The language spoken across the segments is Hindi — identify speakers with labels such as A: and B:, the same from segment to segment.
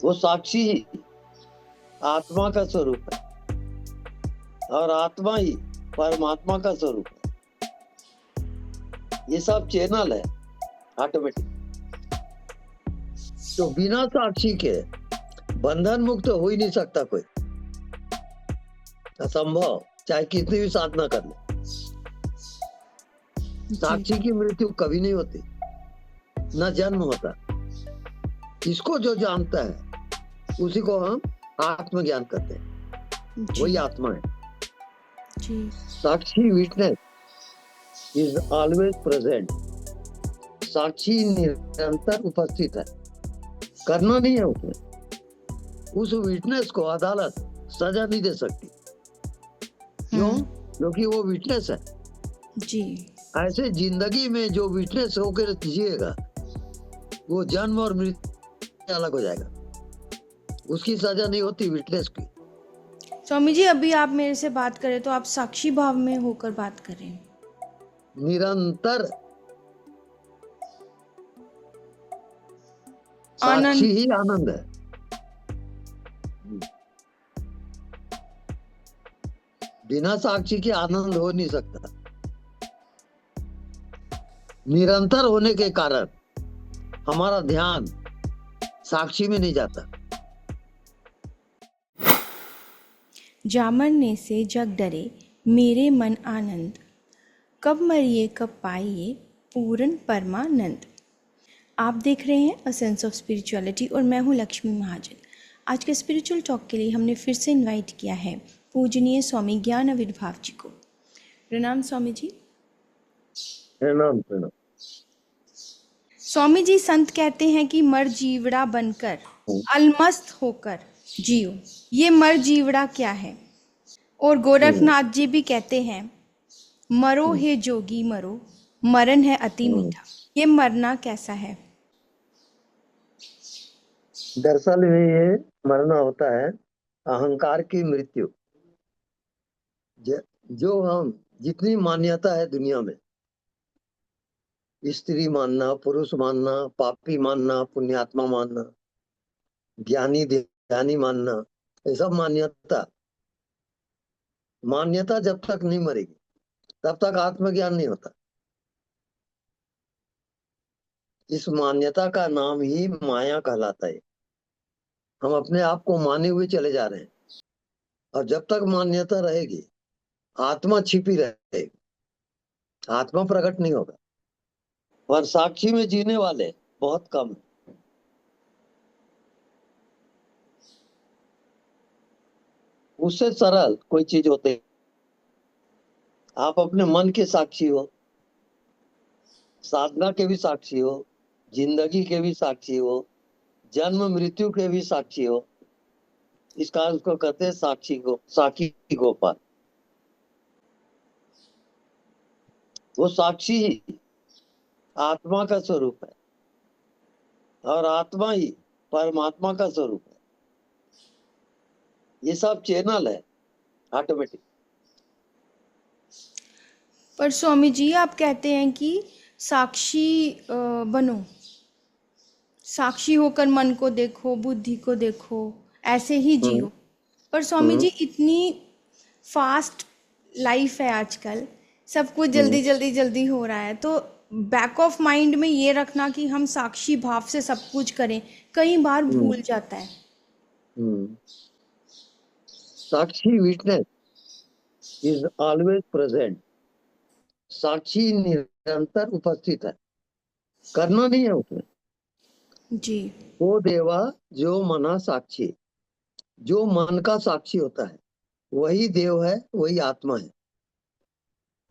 A: वो साक्षी ही आत्मा का स्वरूप है और आत्मा ही परमात्मा का स्वरूप है। ये सब चैनल है ऑटोमेटिक। तो बिना साक्षी के बंधन मुक्त हो ही नहीं सकता कोई, असंभव, चाहे कितनी भी साधना कर ले। साक्षी की मृत्यु कभी नहीं होती, न जन्म होता। इसको जो जानता है उसी को हम आत्मज्ञान कहते हैं, वही आत्मा है। साक्षी विटनेस इज ऑलवेज प्रेजेंट। साक्षी निरंतर उपस्थित है, करना नहीं है उसने। उस विटनेस को अदालत सजा नहीं दे सकती। क्यों? क्योंकि वो विटनेस है
B: जी।
A: ऐसे जिंदगी में जो विटनेस होकर जिएगा वो जन्म और मृत्यु अलग हो जाएगा, उसकी सजा नहीं होती विटनेस की।
B: स्वामी जी, अभी आप मेरे से बात करें तो आप साक्षी भाव में होकर बात कर रहे हैं।
A: निरंतर
B: आनंद।
A: साक्षी ही आनंद है। बिना साक्षी के आनंद हो नहीं सकता। निरंतर होने के कारण हमारा ध्यान साक्षी में नहीं जाता।
B: जा मरने से जग डरे मेरे मन आनंद, कब मरिए कब पाइए पूर्ण परमानंद। आप देख रहे हैं अ सेंस ऑफ स्पिरिचुअलिटी और मैं हूं लक्ष्मी महाजन। आज के स्पिरिचुअल टॉक के लिए हमने फिर से इनवाइट किया है पूजनीय स्वामी ज्ञान आविर्भाव जी को। प्रणाम स्वामी जी।
A: प्रणाम प्रणाम।
B: स्वामी जी, संत कहते हैं कि मर जीवड़ा बनकर अलमस्त होकर जियो। ये मर जीवड़ा क्या है? और गोरखनाथ जी भी कहते हैं मरो हे जोगी मरो, मरण है अति मीठा। ये मरना कैसा है?
A: दरअसल ये मरना होता है अहंकार की मृत्यु। जो हम जितनी मान्यता है दुनिया में, स्त्री मानना, पुरुष मानना, पापी मानना, पुण्यात्मा मानना, ज्ञानी ध्यानी मानना, ये सब मान्यता जब तक नहीं मरेगी तब तक आत्मज्ञान नहीं होता। इस मान्यता का नाम ही माया कहलाता है। हम अपने आप को माने हुए चले जा रहे हैं और जब तक मान्यता रहेगी आत्मा छिपी रहेगी, आत्मा प्रकट नहीं होगा। और साक्षी में जीने वाले बहुत कम है। उससे सरल कोई चीज होती, आप अपने मन के साक्षी हो, साधना के भी साक्षी हो, जिंदगी के भी साक्षी हो, जन्म मृत्यु के भी साक्षी हो। इसका उसको कहते हैं साक्षी गोपाल। वो साक्षी ही आत्मा का स्वरूप है और आत्मा ही परमात्मा का स्वरूप है। ये सब चैनल है ऑटोमेटिक।
B: पर स्वामी जी, आप कहते हैं कि साक्षी बनो, साक्षी होकर मन को देखो, बुद्धि को देखो, ऐसे ही जियो। पर स्वामी जी, इतनी फास्ट लाइफ है आजकल, सब कुछ जल्दी जल्दी जल्दी हो रहा है, तो बैक ऑफ माइंड में ये रखना कि हम साक्षी भाव से सब कुछ करें, कई बार भूल जाता है।
A: साक्षी विटनेस इज ऑलवेज प्रेजेंट। साक्षी निरंतर उपस्थित है, करना नहीं है उसने।
B: जी।
A: वो देवा जो मना साक्षी, जो मन का साक्षी होता है वही देव है, वही आत्मा है।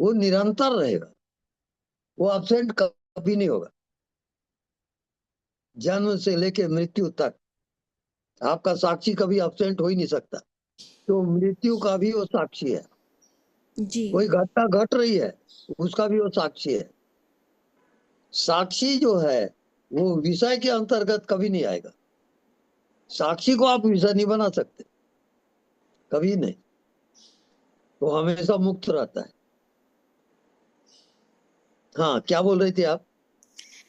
A: वो निरंतर रहेगा, वो अब्सेंट कभी नहीं होगा। जन्म से लेके मृत्यु तक आपका साक्षी कभी अब्सेंट हो ही नहीं सकता। तो मृत्यु का भी वो साक्षी है।
B: जी।
A: कोई घटना घट रही है उसका भी वो साक्षी है। साक्षी जो है वो विषय के अंतर्गत कभी नहीं आएगा। साक्षी को आप विषय नहीं बना सकते, कभी नहीं। वो हमेशा मुक्त रहता है। हाँ, क्या बोल रही थी आप?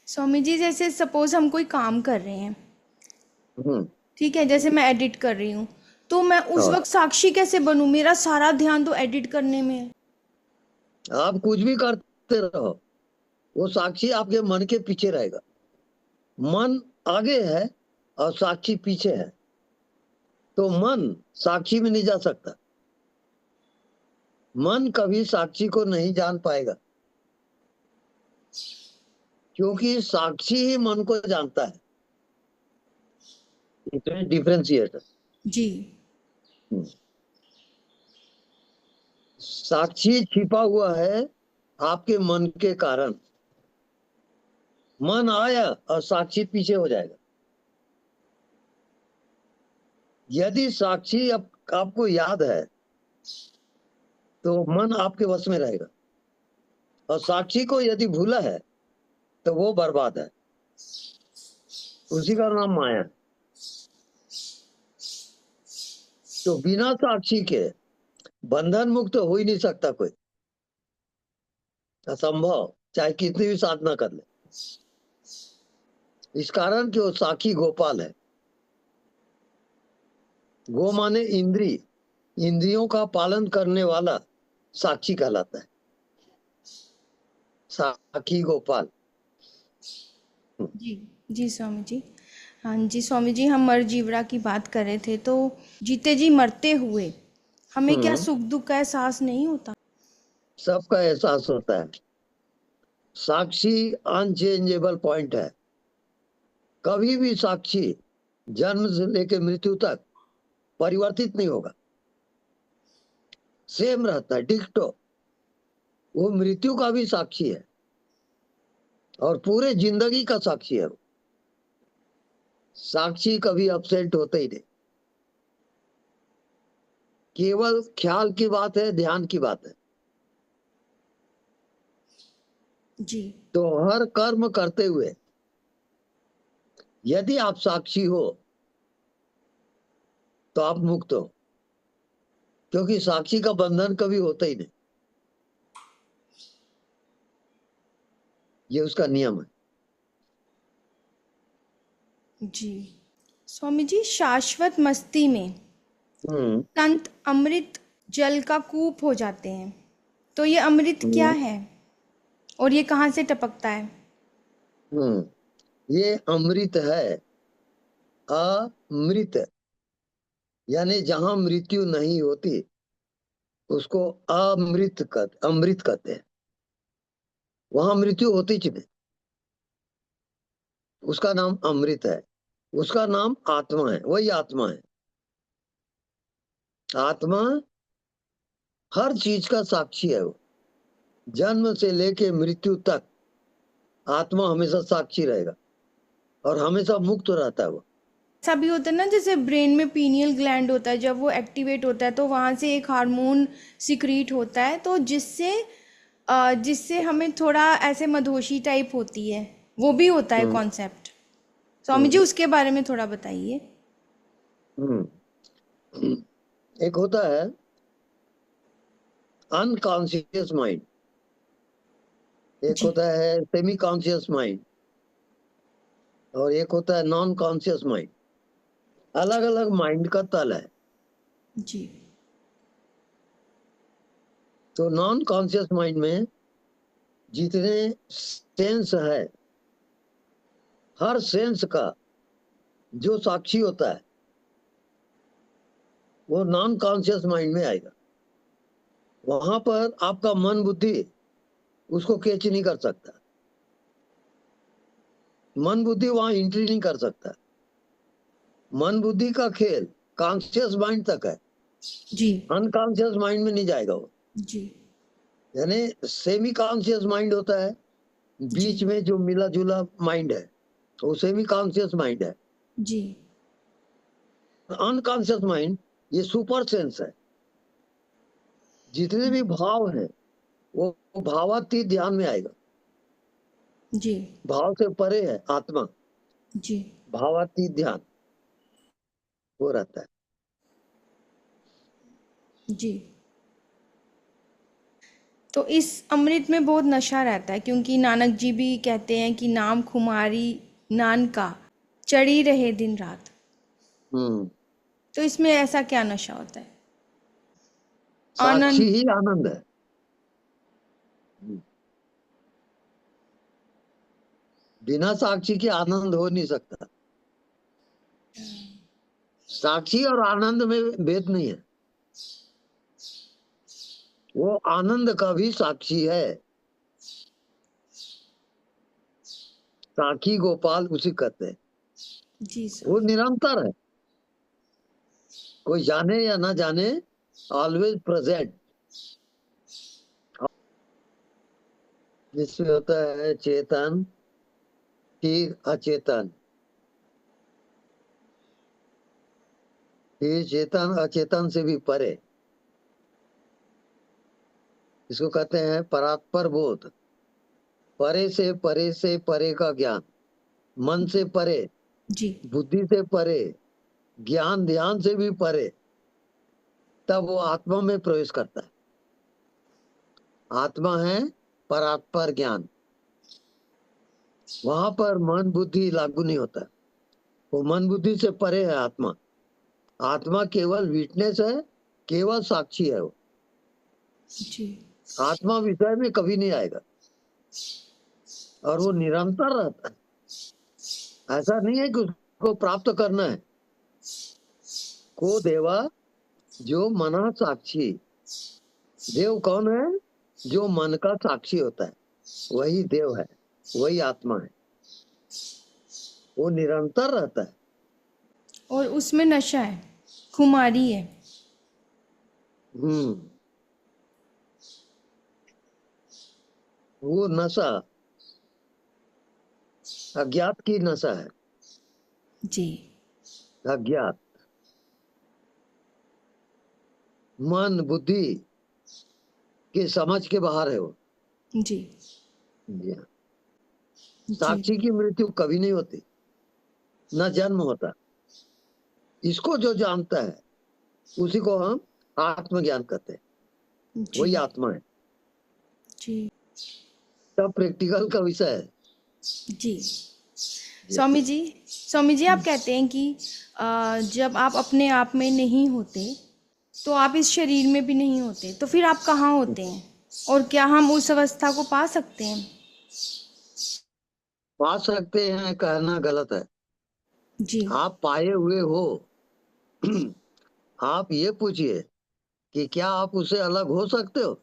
B: स्वामी जी, जैसे सपोज हम कोई काम कर रहे हैं, ठीक है, जैसे मैं एडिट कर रही हूँ, तो मैं उस
A: हाँ,
B: वक्त साक्षी कैसे बनूं? मेरा सारा ध्यान तो एडिट करने में है।
A: आप कुछ भी करते रहो, वो साक्षी आपके मन के पीछे रहेगा। मन आगे है और साक्षी पीछे है, तो मन साक्षी में नहीं जा सकता। मन कभी साक्षी को नहीं जान पाएगा, क्योंकि साक्षी ही मन को जानता है। इसमें डिफरेंशिएट है।
B: जी।
A: साक्षी छिपा हुआ है आपके मन के कारण। मन आया और साक्षी पीछे हो जाएगा। यदि साक्षी आपको याद है, तो मन आपके वश में रहेगा, और साक्षी को यदि भूला है तो वो बर्बाद है। उसी का नाम माया है। तो बिना साक्षी के बंधन मुक्त हो ही नहीं सकता कोई, असंभव, चाहे कितनी भी साधना कर ले। इस कारण कि वो साक्षी गोपाल है। गो माने इंद्री, इंद्रियों का पालन करने वाला साक्षी कहलाता है, साक्षी गोपाल।
B: जी। जी स्वामी जी। हाँ जी स्वामी जी, हम मर जीवड़ा की बात कर रहे थे, तो जीते जी मरते हुए हमें क्या
A: हम्म
B: सुख दुख का एहसास नहीं होता?
A: सबका एहसास होता है। साक्षी अनचेंजेबल पॉइंट है। कभी भी साक्षी जन्म से लेकर मृत्यु तक परिवर्तित नहीं होगा, सेम रहता है, डिक्टो। वो मृत्यु का भी साक्षी है और पूरे जिंदगी का साक्षी है वो। साक्षी कभी अपसेंट होते ही नहीं। केवल ख्याल की बात है, ध्यान की बात है।
B: जी।
A: तो हर कर्म करते हुए यदि आप साक्षी हो तो आप मुक्त हो, क्योंकि साक्षी का बंधन कभी होता ही नहीं। ये उसका नियम है।
B: जी स्वामी जी, शाश्वत मस्ती में
A: हम्म
B: संत अमृत जल का कूप हो जाते हैं, तो ये अमृत क्या
A: हम्म
B: है और ये कहाँ से टपकता है?
A: ये अमृत है। अमृत यानी जहां मृत्यु नहीं होती, उसको अमृत कहते हैं। वहां मृत्यु होती ही नहीं, उसका नाम अमृत है। उसका नाम आत्मा है, वही आत्मा है। आत्मा हर चीज का साक्षी है वो। जन्म से लेके मृत्यु तक आत्मा हमेशा साक्षी रहेगा और हमेशा मुक्त रहता है वो।
B: ऐसा भी होता है ना, जैसे ब्रेन में पीनियल ग्लैंड होता है, जब वो एक्टिवेट होता है तो वहाँ से एक हार्मोन सिक्रीट होता है, तो जिससे हमें थोड़ा ऐसे मदहोशी टाइप होती है, वो भी होता है
A: हम्म
B: कॉन्सेप्ट। स्वामी जी
A: हम्म
B: उसके बारे में थोड़ा बताइए।
A: हम्म एक होता है अनकॉन्शियस माइंड, एक
B: जी।
A: होता है सेमी कॉन्शियस माइंड, और एक होता है नॉन कॉन्शियस माइंड। अलग अलग माइंड का तल है।
B: जी।
A: तो नॉन कॉन्शियस माइंड में जितने सेंस है, हर सेंस का जो साक्षी होता है वो नॉन कॉन्शियस माइंड में आएगा। वहां पर आपका मन बुद्धि उसको कैच नहीं कर सकता। मन बुद्धि वहां एंट्री नहीं कर सकता। मन बुद्धि का खेल कॉन्शियस माइंड तक है,
B: जी।
A: अनकॉन्शियस माइंड में नहीं जाएगा वो।
B: जी।
A: यानी सेमी कॉन्शियस माइंड होता है,
B: जी।
A: बीच में जो मिला जुला माइंड है वो सेमी कॉन्शियस माइंड है।
B: जी।
A: अनकॉन्शियस माइंड ये सुपर सेंस है। जितने भी भाव हैं वो भावातीत ध्यान में आएगा।
B: जी।
A: भाव से परे है आत्मा।
B: जी।
A: भावातीत ध्यान वो रहता है।
B: जी। तो इस अमृत में बहुत नशा रहता है, क्योंकि नानक जी भी कहते हैं कि नाम खुमारी नान का चढ़ी रहे दिन रात।
A: हम्म।
B: तो इसमें ऐसा क्या नशा होता है?
A: साक्षी
B: आनंद।
A: ही आनंद है। हम्म। बिना साक्षी के आनंद हो नहीं सकता। साक्षी और आनंद में भेद नहीं है। वो आनंद का भी साक्षी है। साक्षी गोपाल उसी कहते हैं।
B: जी
A: वो
B: स्वामी।
A: निरंतर है, कोई जाने या ना जाने, ऑलवेज प्रेजेंट। जिसमें होता है चेतन, फिर अचेतन, फिर चेतन अचेतन से भी परे। इसको कहते हैं परात्पर बोध। परे से परे का ज्ञान, मन से परे,
B: जी।
A: बुद्धि से परे, ज्ञान ध्यान से भी परे, तब वो आत्मा में प्रवेश करता है। आत्मा है परात्पर ज्ञान। वहां पर मन बुद्धि लागू नहीं होता। वो मन बुद्धि से परे है आत्मा। आत्मा केवल विटनेस है, केवल साक्षी है वो।
B: जी।
A: आत्मा विषय में कभी नहीं आएगा, और वो निरंतर रहता है। ऐसा नहीं है कि उसको प्राप्त करना है। को देवा जो मना साक्षी। देव कौन है? जो मन का साक्षी होता है, वही देव है, वही आत्मा है। वो निरंतर रहता है।
B: और उसमें नशा है, खुमारी है।
A: हम्म। वो नशा अज्ञात की नशा है।
B: जी।
A: अज्ञात मन बुद्धि के समझ के बाहर है वो।
B: जी।
A: जी हाँ।
B: जी।
A: साक्षी की मृत्यु कभी नहीं होती, न जन्म होता। इसको जो जानता है उसी को हम आत्मज्ञान कहते हैं।
B: जी।
A: वही आत्मा है।
B: जी।
A: सब प्रैक्टिकल का विषय है।
B: जी।
A: जी।
B: स्वामी जी आप कहते हैं कि जब आप अपने आप में नहीं होते तो आप इस शरीर में भी नहीं होते, तो फिर आप कहाँ होते हैं? और क्या हम उस अवस्था को पा सकते हैं?
A: पा सकते हैं कहना गलत है।
B: जी।
A: आप पाए हुए हो। आप ये पूछिए कि क्या आप उससे अलग हो सकते हो?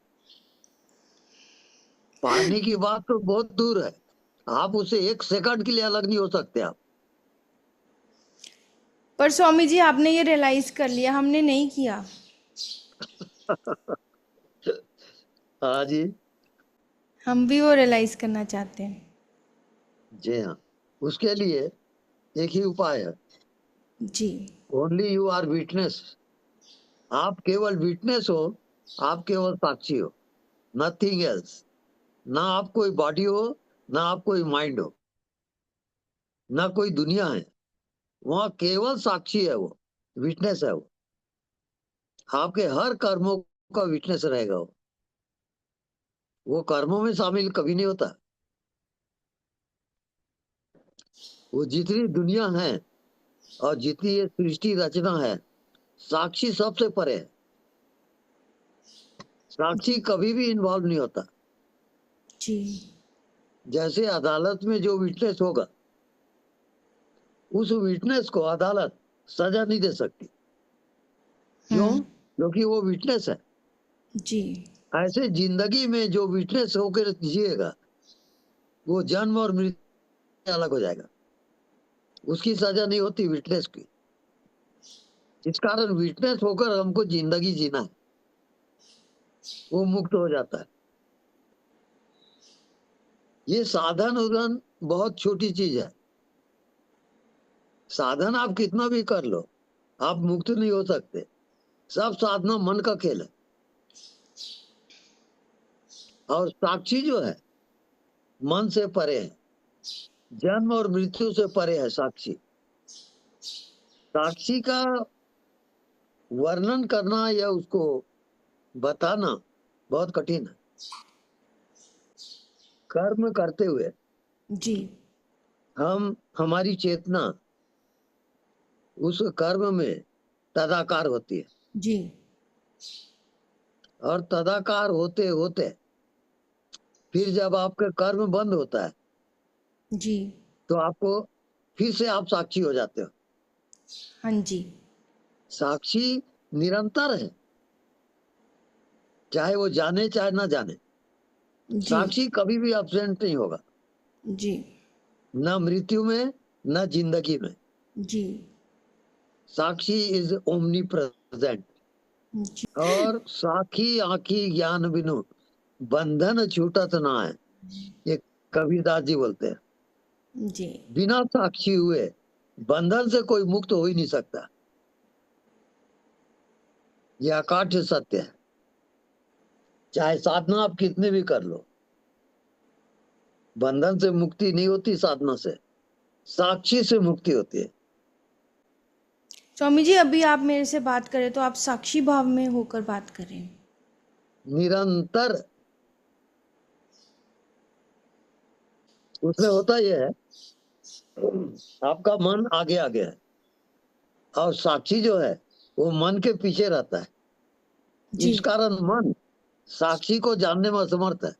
A: पाने की बात तो बहुत दूर है। आप उससे एक सेकंड के लिए अलग नहीं हो सकते आप।
B: पर स्वामी जी आपने ये रियलाइज कर लिया, हमने नहीं किया।
A: हाँ जी।
B: हम भी वो रियलाइज करना चाहते हैं।
A: जी हाँ। उसके लिए एक ही उपाय है।
B: जी।
A: Only you are witness. आप केवल विटनेस हो। आप केवल साक्षी हो, नथिंग एल्स। ना आप कोई बॉडी हो, ना आप कोई माइंड हो, ना कोई दुनिया है। वहां केवल साक्षी है वो, विटनेस है वो। आपके हर कर्मों का विटनेस रहेगा वो कर्मों में शामिल कभी नहीं होता। वो जितनी दुनिया है और जितनी ये सृष्टि रचना है, साक्षी सबसे परे है। साक्षी
B: जी।
A: कभी भी इन्वॉल्व नहीं होता।
B: जी।
A: जैसे अदालत में जो विटनेस होगा, उस विटनेस को अदालत सजा नहीं दे सकती। क्यों?
B: हम्म।
A: क्योंकि वो विटनेस है।
B: जी।
A: ऐसे जिंदगी में जो विटनेस होकर जिएगा, वो जन्म और मृत्यु अलग हो जाएगा। उसकी सजा नहीं होती विटनेस की। इस कारण विटनेस होकर हमको जिंदगी जीना है, वो मुक्त हो जाता है। ये साधन उधन बहुत छोटी चीज है। साधन आप कितना भी कर लो, आप मुक्त नहीं हो सकते। सब साधना मन का खेल है। और साक्षी जो है, मन से परे है, जन्म और मृत्यु से परे है साक्षी। साक्षी का वर्णन करना या उसको बताना बहुत कठिन है। कर्म करते हुए
B: जी।
A: हम हमारी चेतना उस कर्म में तदाकार होती है,
B: जी
A: और तदाकार होते होते फिर जब आपका कर्म बंद होता है
B: जी
A: तो आपको फिर से आप साक्षी हो जाते हो।
B: हाँ जी
A: साक्षी निरंतर है, चाहे वो जाने चाहे ना जाने।
B: जी
A: साक्षी कभी भी एब्सेंट नहीं होगा,
B: जी
A: न मृत्यु में न जिंदगी में।
B: जी
A: साक्षी इज ओमनी प्रेजेंट।
B: जी
A: और साखी आखी ज्ञान बिनु बंधन छूटत ना है, ये कबीरदास जी बोलते हैं।
B: जी
A: बिना साक्षी हुए बंधन से कोई मुक्त हो ही नहीं सकता, यह अकाट्य सत्य है। चाहे साधना आप कितने भी कर लो, बंधन से मुक्ति नहीं होती साधना से, साक्षी से मुक्ति होती है।
B: स्वामी जी, अभी आप मेरे से बात करें तो आप साक्षी भाव में होकर बात करें।
A: निरंतर उसमें होता यह है, आपका मन आगे आगे है और साक्षी जो है वो मन के पीछे रहता है।
B: जी
A: इस कारण मन साक्षी को जानने में असमर्थ है।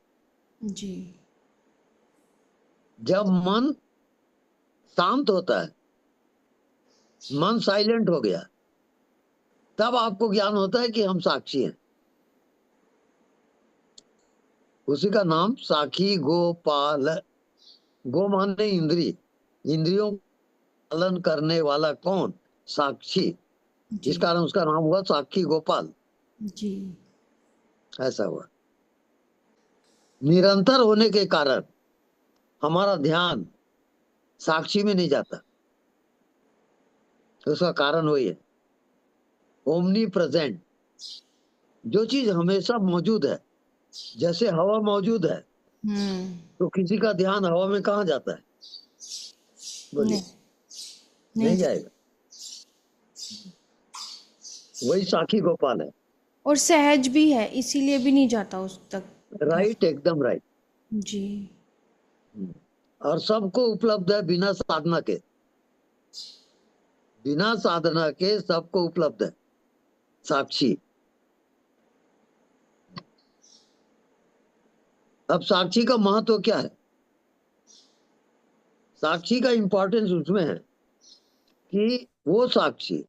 B: जी
A: जब मन शांत होता है, मन साइलेंट हो गया, तब आपको ज्ञान होता है कि हम साक्षी हैं। उसी का नाम साखी गोपाल। गो माने इंद्री, इंद्रियों का पालन करने वाला कौन? साक्षी।
B: जी
A: इस कारण उसका नाम हुआ साक्षी गोपाल।
B: जी
A: ऐसा हुआ। निरंतर होने के कारण हमारा ध्यान साक्षी में नहीं जाता, तो उसका कारण वही है, ओमनी प्रेजेंट। जो चीज हमेशा मौजूद है, जैसे हवा मौजूद है,
B: हम्म
A: तो किसी का ध्यान हवा में कहाँ जाता है? बोलिए,
B: नहीं नहीं
A: नहीं
B: जा-
A: जाएगा। वही साखी गोपाल है।
B: और सहज भी है, इसीलिए भी नहीं जाता उस तक ध्यान।
A: राइट, एकदम राइट।
B: जी
A: और सबको उपलब्ध है बिना साधना के, बिना साधना के सबको उपलब्ध है साक्षी। अब साक्षी का महत्व क्या है? साक्षी का इंपॉर्टेंस उसमें है कि वो साक्षी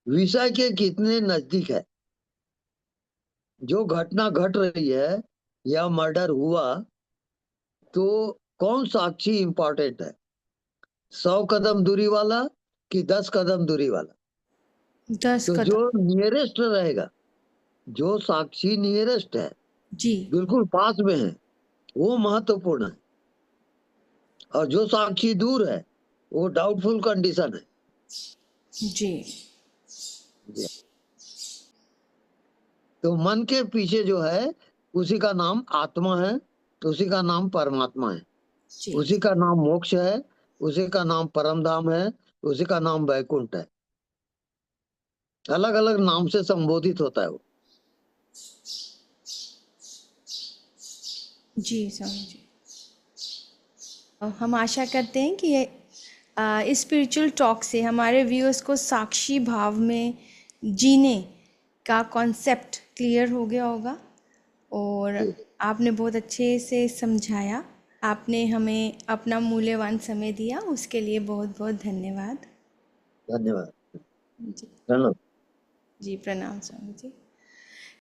A: विषय के कितने नजदीक है। जो घटना घट रही है या मर्डर हुआ, तो कौन साक्षी इंपॉर्टेंट है? 100 कदम दूरी वाला कि 10 कदम दूरी वाला?
B: 10
A: तो जो
B: कदम
A: नियरेस्ट रहेगा, जो साक्षी नियरेस्ट है,
B: जी
A: बिल्कुल पास में है, वो महत्वपूर्ण है। और जो साक्षी दूर है वो डाउटफुल कंडीशन है।
B: जी
A: तो मन के पीछे जो है उसी का नाम आत्मा है, उसी का नाम परमात्मा है,
B: जी
A: उसी का नाम मोक्ष है, उसी का नाम परम धाम है, उसी का नाम वैकुंठ है। अलग अलग नाम से संबोधित होता है वो।
B: जी स्वामी जी, हम आशा करते हैं कि ये इस स्पिरिचुअल टॉक से हमारे व्यूअर्स को साक्षी भाव में जीने का कॉन्सेप्ट क्लियर हो गया होगा। और आपने बहुत अच्छे से समझाया, आपने हमें अपना मूल्यवान समय दिया, उसके लिए बहुत बहुत धन्यवाद।
A: धन्यवाद।
B: जी
A: प्रणव।
B: जी प्रणाम स्वामी जी।